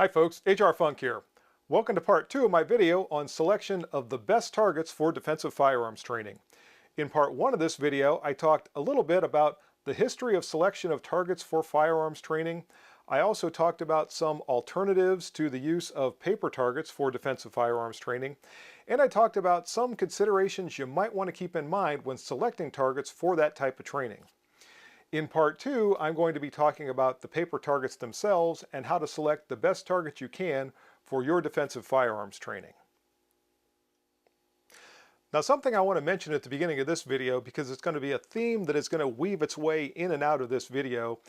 Hi folks, HR Funk here. Welcome to part 2 of my video on selection of the best targets for defensive firearms training. In part 1 of this video, I talked a little bit about the history of selection of targets for firearms training. I also talked about some alternatives to the use of paper targets for defensive firearms training. And I talked about some considerations you might want to keep in mind when selecting targets for that type of training. In part 2, I'm going to be talking about the paper targets themselves and how to select the best targets you can for your defensive firearms training. Now, something I want to mention at the beginning of this video, because it's going to be a theme that is going to weave its way in and out of this video,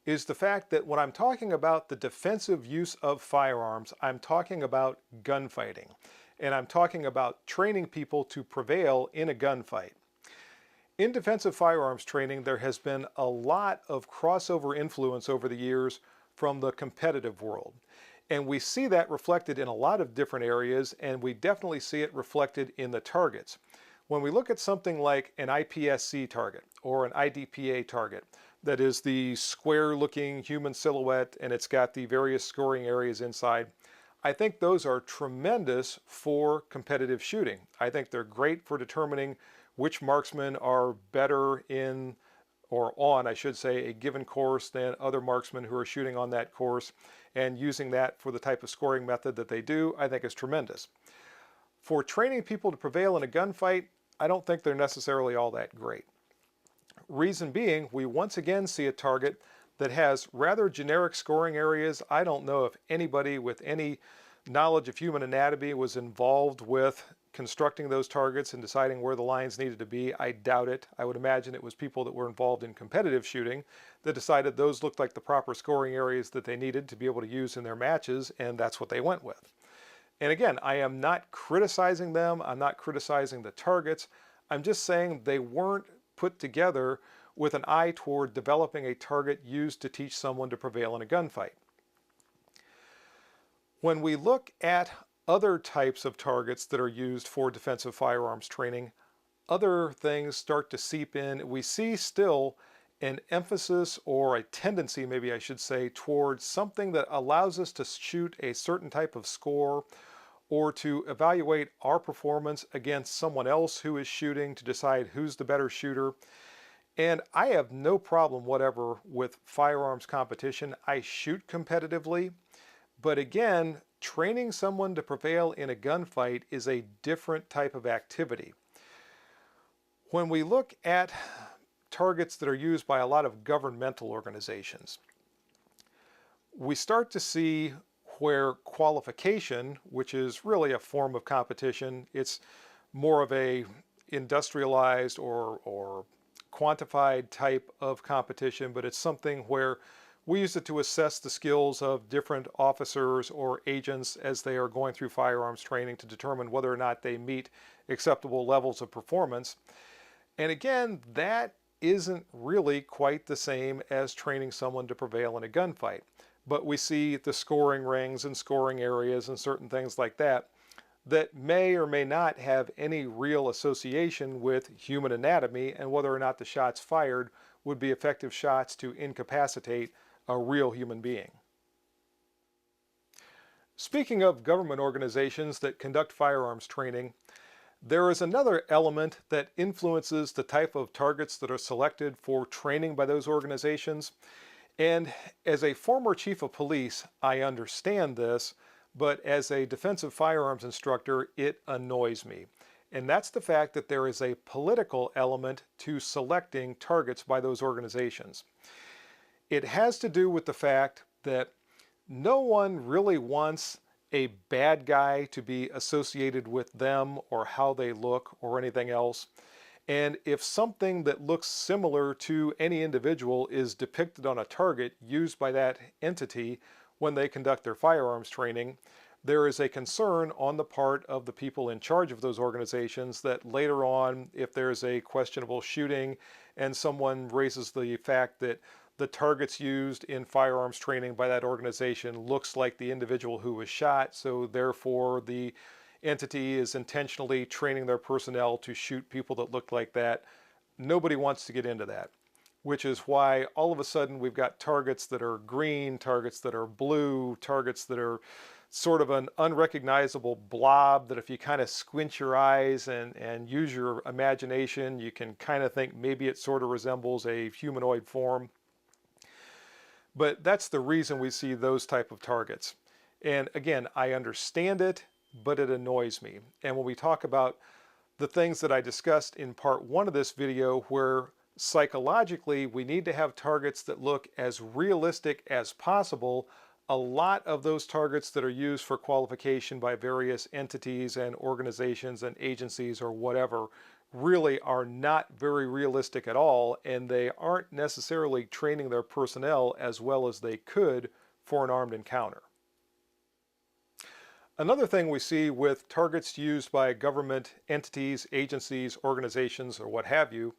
is the fact that when I'm talking about the defensive use of firearms, I'm talking about gunfighting. And I'm talking about training people to prevail in a gunfight. In defensive firearms training, there has been a lot of crossover influence over the years from the competitive world. And we see that reflected in a lot of different areas, and we definitely see it reflected in the targets. When we look at something like an IPSC target or an IDPA target, that is the square-looking human silhouette, and it's got the various scoring areas inside, I think those are tremendous for competitive shooting. I think they're great for determining which marksmen are better in, or on, I should say, a given course than other marksmen who are shooting on that course, and using that for the type of scoring method that they do, I think is tremendous. For training people to prevail in a gunfight, I don't think they're necessarily all that great. Reason being, we once again see a target that has rather generic scoring areas. I don't know if anybody with any knowledge of human anatomy was involved with constructing those targets and deciding where the lines needed to be. I doubt it. I would imagine it was people that were involved in competitive shooting that decided those looked like the proper scoring areas that they needed to be able to use in their matches, and that's what they went with. And again, I am not criticizing them. I'm not criticizing the targets. I'm just saying they weren't put together with an eye toward developing a target used to teach someone to prevail in a gunfight. When we look at other types of targets that are used for defensive firearms training, other things start to seep in. We see still an emphasis, or a tendency maybe I should say, towards something that allows us to shoot a certain type of score or to evaluate our performance against someone else who is shooting to decide who's the better shooter. And I have no problem whatever with firearms competition. I shoot competitively. But again, training someone to prevail in a gunfight is a different type of activity. When we look at targets that are used by a lot of governmental organizations, we start to see where qualification, which is really a form of competition, it's more of a industrialized or quantified type of competition, but it's something where we use it to assess the skills of different officers or agents as they are going through firearms training to determine whether or not they meet acceptable levels of performance. And again, that isn't really quite the same as training someone to prevail in a gunfight. But we see the scoring rings and scoring areas and certain things like that that may or may not have any real association with human anatomy and whether or not the shots fired would be effective shots to incapacitate a real human being. Speaking of government organizations that conduct firearms training, there is another element that influences the type of targets that are selected for training by those organizations. And as a former chief of police, I understand this, but as a defensive firearms instructor, it annoys me. And that's the fact that there is a political element to selecting targets by those organizations. It has to do with the fact that no one really wants a bad guy to be associated with them or how they look or anything else. And if something that looks similar to any individual is depicted on a target used by that entity when they conduct their firearms training, there is a concern on the part of the people in charge of those organizations that later on, if there's a questionable shooting and someone raises the fact that the targets used in firearms training by that organization looks like the individual who was shot, so therefore the entity is intentionally training their personnel to shoot people that look like that. Nobody wants to get into that. which is why all of a sudden we've got targets that are green, targets that are blue, targets that are sort of an unrecognizable blob that if you kind of squint your eyes and use your imagination, you can kind of think maybe it sort of resembles a humanoid form. But that's the reason we see those type of targets. And again, I understand it, but it annoys me. And when we talk about the things that I discussed in part one of this video, where psychologically we need to have targets that look as realistic as possible, a lot of those targets that are used for qualification by various entities and organizations and agencies or whatever really are not very realistic at all, and they aren't necessarily training their personnel as well as they could for an armed encounter. Another thing we see with targets used by government entities, agencies, organizations, or what have you,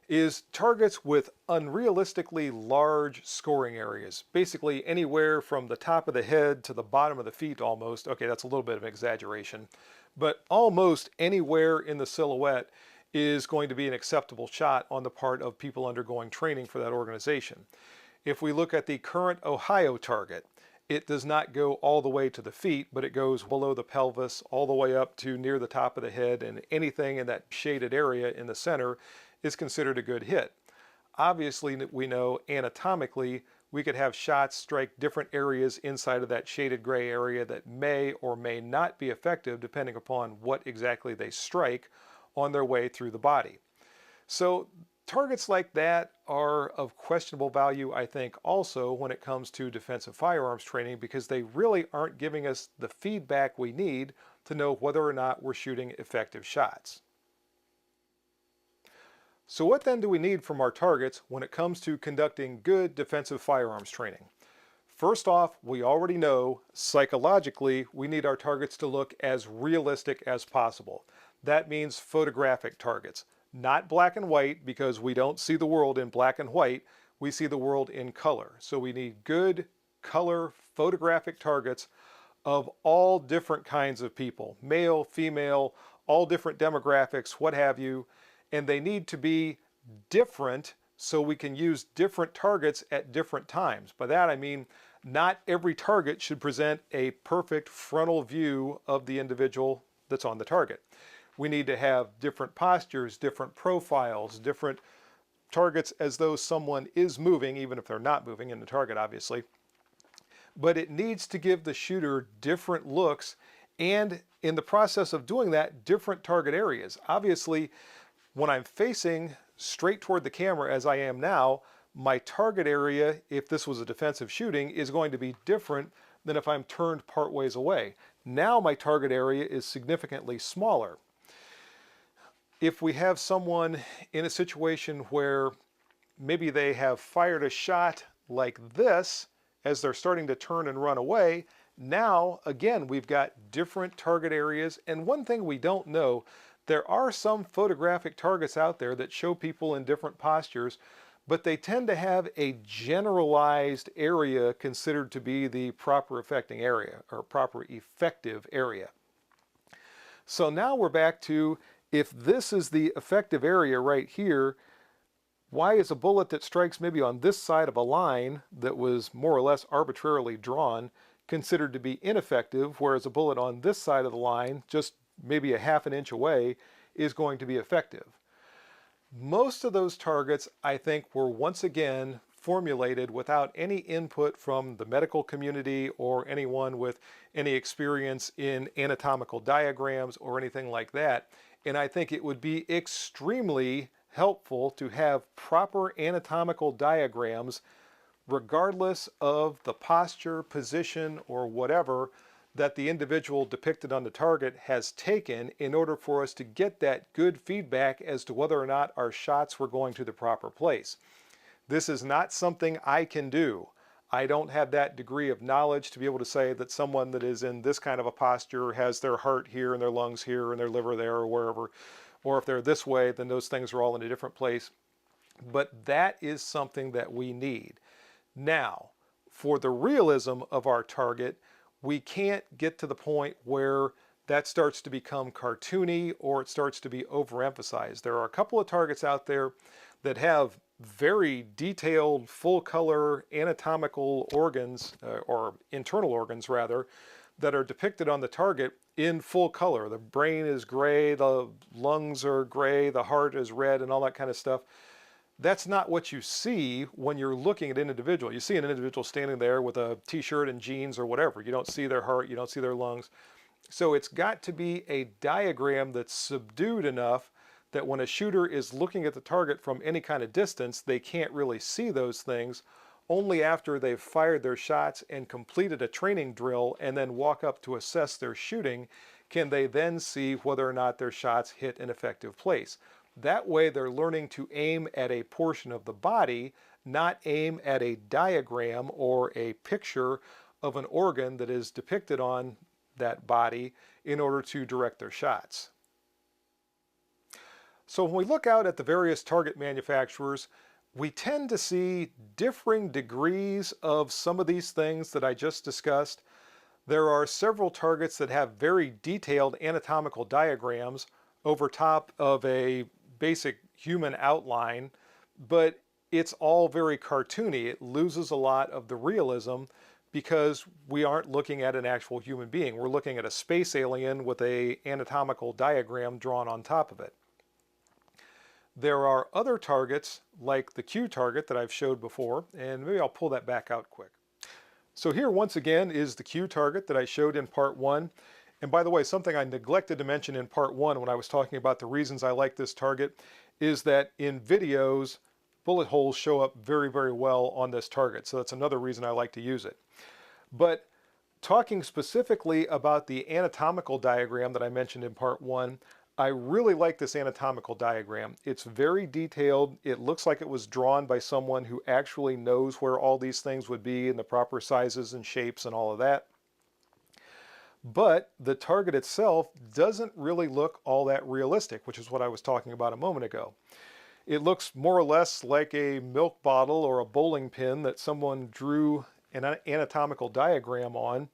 is targets with unrealistically large scoring areas. Basically anywhere from the top of the head to the bottom of the feet almost. Okay, that's a little bit of an exaggeration. But almost anywhere in the silhouette is going to be an acceptable shot on the part of people undergoing training for that organization. If we look at the current Ohio target, it does not go all the way to the feet, but it goes below the pelvis, all the way up to near the top of the head, and anything in that shaded area in the center is considered a good hit. Obviously, we know anatomically we could have shots strike different areas inside of that shaded gray area that may or may not be effective depending upon what exactly they strike on their way through the body. So targets like that are of questionable value, I think, also when it comes to defensive firearms training, because they really aren't giving us the feedback we need to know whether or not we're shooting effective shots. So what then do we need from our targets when it comes to conducting good defensive firearms training? First off, we already know psychologically we need our targets to look as realistic as possible. That means photographic targets. Not black and white, because we don't see the world in black and white, we see the world in color. So we need good color photographic targets of all different kinds of people, male, female, all different demographics, what have you, and they need to be different so we can use different targets at different times. By that I mean not every target should present a perfect frontal view of the individual that's on the target. We need to have different postures, different profiles, different targets as though someone is moving, even if they're not moving in the target, obviously. But it needs to give the shooter different looks, and in the process of doing that, different target areas. Obviously, when I'm facing straight toward the camera as I am now, my target area, if this was a defensive shooting, is going to be different than if I'm turned part ways away. Now my target area is significantly smaller. If we have someone in a situation where maybe they have fired a shot like this as they're starting to turn and run away, now again we've got different target areas. And one thing we don't know, there are some photographic targets out there that show people in different postures, but they tend to have a generalized area considered to be the proper effecting area or proper effective area. So now we're back to, if this is the effective area right here, why is a bullet that strikes maybe on this side of a line that was more or less arbitrarily drawn considered to be ineffective, whereas a bullet on this side of the line, just maybe a half an inch away, is going to be effective? Most of those targets, I think, were once again formulated without any input from the medical community or anyone with any experience in anatomical diagrams or anything like that. And I think it would be extremely helpful to have proper anatomical diagrams, regardless of the posture, position, or whatever that the individual depicted on the target has taken, in order for us to get that good feedback as to whether or not our shots were going to the proper place. This is not something I can do. I don't have that degree of knowledge to be able to say that someone that is in this kind of a posture has their heart here and their lungs here and their liver there or wherever, or if they're this way, then those things are all in a different place. But that is something that we need. Now, for the realism of our target, we can't get to the point where that starts to become cartoony or it starts to be overemphasized. There are a couple of targets out there that have very detailed, full color anatomical organs, or internal organs rather, that are depicted on the target in full color. The brain is gray, the lungs are gray, the heart is red, and all that kind of stuff. That's not what you see when you're looking at an individual. You see an individual standing there with a t-shirt and jeans or whatever. You don't see their heart, you don't see their lungs. So it's got to be a diagram that's subdued enough that when a shooter is looking at the target from any kind of distance, they can't really see those things. Only after they've fired their shots and completed a training drill and then walk up to assess their shooting can they then see whether or not their shots hit an effective place. That way they're learning to aim at a portion of the body, not aim at a diagram or a picture of an organ that is depicted on that body in order to direct their shots. So when we look out at the various target manufacturers, we tend to see differing degrees of some of these things that I just discussed. There are several targets that have very detailed anatomical diagrams over top of a basic human outline, but it's all very cartoony. It loses a lot of the realism because we aren't looking at an actual human being. We're looking at a space alien with an anatomical diagram drawn on top of it. There are other targets like the Q target that I've showed before, and maybe I'll pull that back out quick. So here once again is the Q target that I showed in part 1. And by the way, something I neglected to mention in part 1 when I was talking about the reasons I like this target is that in videos, bullet holes show up very, very well on this target. So that's another reason I like to use it. But talking specifically about the anatomical diagram that I mentioned in part 1, I really like this anatomical diagram. It's very detailed. It looks like it was drawn by someone who actually knows where all these things would be in the proper sizes and shapes and all of that. But the target itself doesn't really look all that realistic, which is what I was talking about a moment ago. It looks more or less like a milk bottle or a bowling pin that someone drew an anatomical diagram on,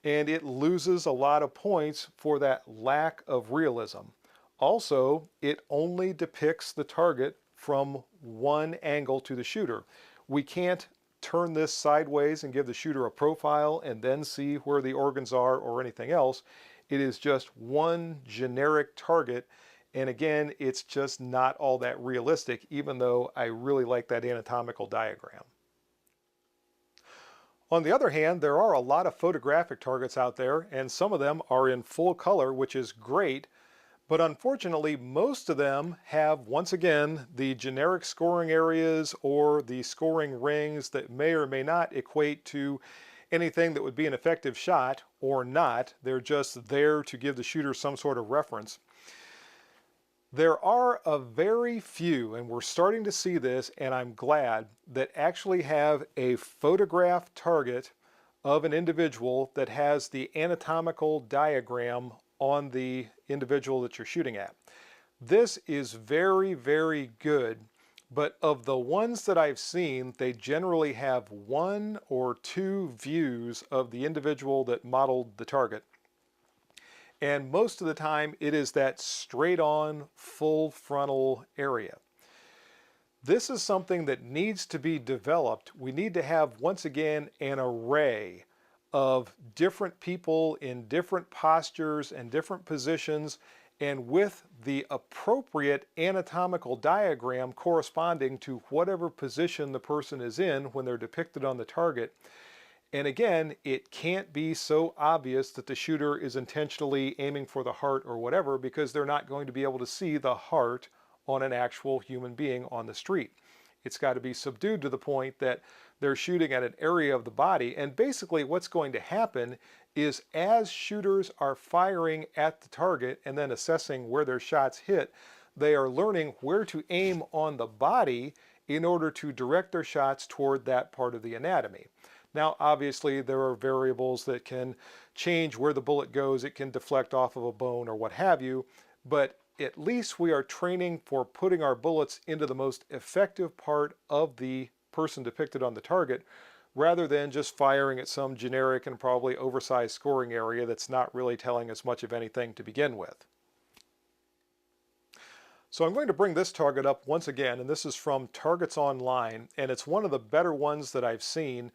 and it loses a lot of points for that lack of realism. Also, it only depicts the target from one angle to the shooter. We can't turn this sideways and give the shooter a profile and then see where the organs are or anything else. It is just one generic target, and again, it's just not all that realistic, even though I really like that anatomical diagram. On the other hand, there are a lot of photographic targets out there, and some of them are in full color, which is great. But unfortunately, most of them have, once again, the generic scoring areas or the scoring rings that may or may not equate to anything that would be an effective shot or not. They're just there to give the shooter some sort of reference. There are a very few, and we're starting to see this, and I'm glad, that actually have a photograph target of an individual that has the anatomical diagram on the individual that you're shooting at. This is very, very good, but of the ones that I've seen, they generally have one or two views of the individual that modeled the target. And most of the time, it is that straight-on, full frontal area. This is something that needs to be developed. We need to have, once again, an array of different people in different postures and different positions, and with the appropriate anatomical diagram corresponding to whatever position the person is in when they're depicted on the target. And again, it can't be so obvious that the shooter is intentionally aiming for the heart or whatever, because they're not going to be able to see the heart on an actual human being on the street. It's got to be subdued to the point that they're shooting at an area of the body. And basically what's going to happen is as shooters are firing at the target and then assessing where their shots hit, they are learning where to aim on the body in order to direct their shots toward that part of the anatomy. Now, obviously, there are variables that can change where the bullet goes. It can deflect off of a bone or what have you, but at least we are training for putting our bullets into the most effective part of the person depicted on the target, rather than just firing at some generic and probably oversized scoring area that's not really telling us much of anything to begin with. So I'm going to bring this target up once again, and this is from Targets Online, and it's one of the better ones that I've seen.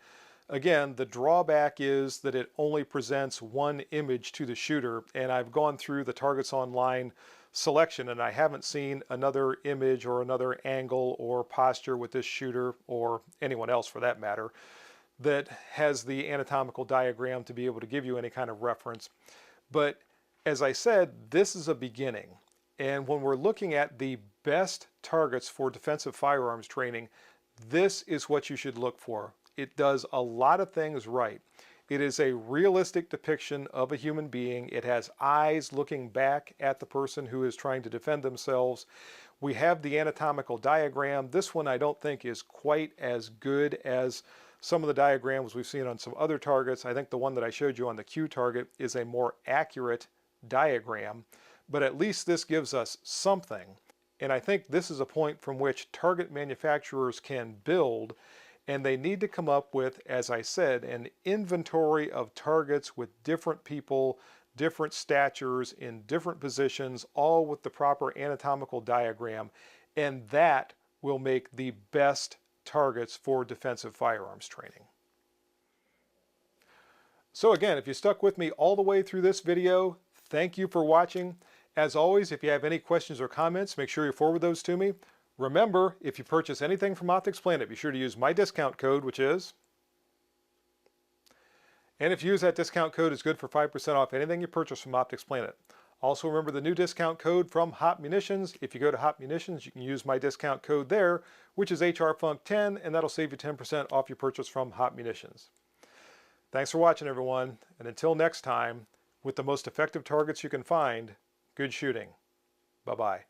Again, the drawback is that it only presents one image to the shooter, and I've gone through the Targets Online selection and I haven't seen another image or another angle or posture with this shooter, or anyone else for that matter, that has the anatomical diagram to be able to give you any kind of reference. But as I said, this is a beginning. And when we're looking at the best targets for defensive firearms training, this is what you should look for. It does a lot of things right. It is a realistic depiction of a human being. It has eyes looking back at the person who is trying to defend themselves. We have the anatomical diagram. This one I don't think is quite as good as some of the diagrams we've seen on some other targets. I think the one that I showed you on the Q target is a more accurate diagram, but at least this gives us something. And I think this is a point from which target manufacturers can build, and they need to come up with, as I said, an inventory of targets with different people, different statures, in different positions, all with the proper anatomical diagram, and that will make the best targets for defensive firearms training. So again, if you stuck with me all the way through this video, thank you for watching. As always, if you have any questions or comments, make sure you forward those to me. Remember, if you purchase anything from Optics Planet, be sure to use my discount code, which is, and if you use that discount code, it's good for 5% off anything you purchase from Optics Planet. Also remember the new discount code from Hot Munitions. If you go to Hot Munitions, you can use my discount code there, which is HRFUNK10, and that'll save you 10% off your purchase from Hot Munitions. Thanks for watching, everyone, and until next time, with the most effective targets you can find, good shooting. Bye-bye.